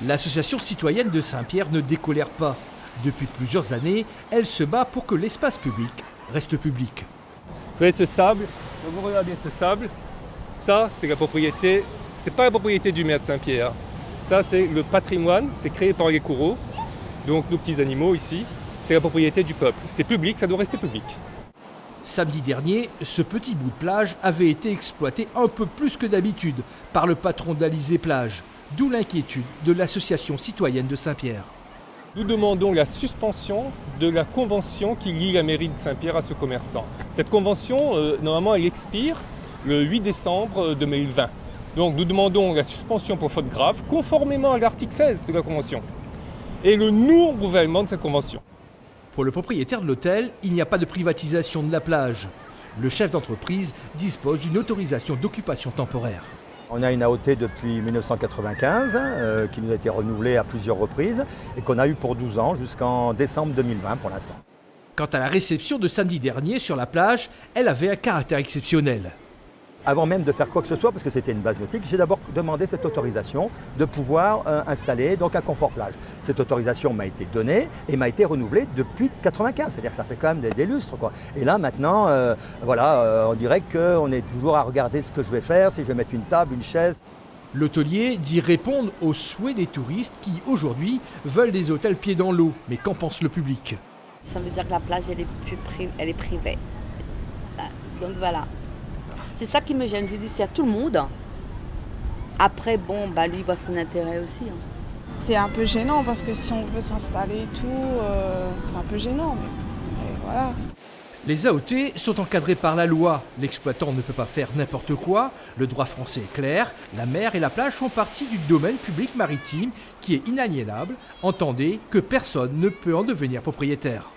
L'association citoyenne de Saint-Pierre ne décolère pas. Depuis plusieurs années, elle se bat pour que l'espace public reste public. Vous voyez ce sable, vous regardez ce sable, ça c'est la propriété, c'est pas la propriété du maire de Saint-Pierre. Ça c'est le patrimoine, c'est créé par les coraux, donc nos petits animaux ici, c'est la propriété du peuple. C'est public, ça doit rester public. Samedi dernier, ce petit bout de plage avait été exploité un peu plus que d'habitude par le patron d'Alizé Plage, d'où l'inquiétude de l'association citoyenne de Saint-Pierre. Nous demandons la suspension de la convention qui lie la mairie de Saint-Pierre à ce commerçant. Cette convention, normalement, elle expire le 8 décembre 2020. Donc nous demandons la suspension pour faute grave, conformément à l'article 16 de la convention, et le non-renouvellement de cette convention. Pour le propriétaire de l'hôtel, il n'y a pas de privatisation de la plage. Le chef d'entreprise dispose d'une autorisation d'occupation temporaire. On a une AOT depuis 1995 qui nous a été renouvelée à plusieurs reprises et qu'on a eu pour 12 ans jusqu'en décembre 2020 pour l'instant. Quant à la réception de samedi dernier sur la plage, elle avait un caractère exceptionnel. Avant même de faire quoi que ce soit, parce que c'était une base nautique, j'ai d'abord demandé cette autorisation de pouvoir installer donc un confort plage. Cette autorisation m'a été donnée et m'a été renouvelée depuis 1995, c'est-à-dire que ça fait quand même des lustres, quoi. Et là maintenant, on dirait qu'on est toujours à regarder ce que je vais faire, si je vais mettre une table, une chaise. L'hôtelier dit répondre aux souhaits des touristes qui, aujourd'hui, veulent des hôtels pieds dans l'eau. Mais qu'en pense le public? Ça veut dire que la plage, elle est privée. Donc voilà. C'est ça qui me gêne. Je dis, c'est à tout le monde. Après, lui voit son intérêt aussi. C'est un peu gênant parce que si on veut s'installer et tout, c'est un peu gênant. Mais voilà. Les AOT sont encadrés par la loi. L'exploitant ne peut pas faire n'importe quoi. Le droit français est clair. La mer et la plage font partie du domaine public maritime qui est inaliénable. Entendez que personne ne peut en devenir propriétaire.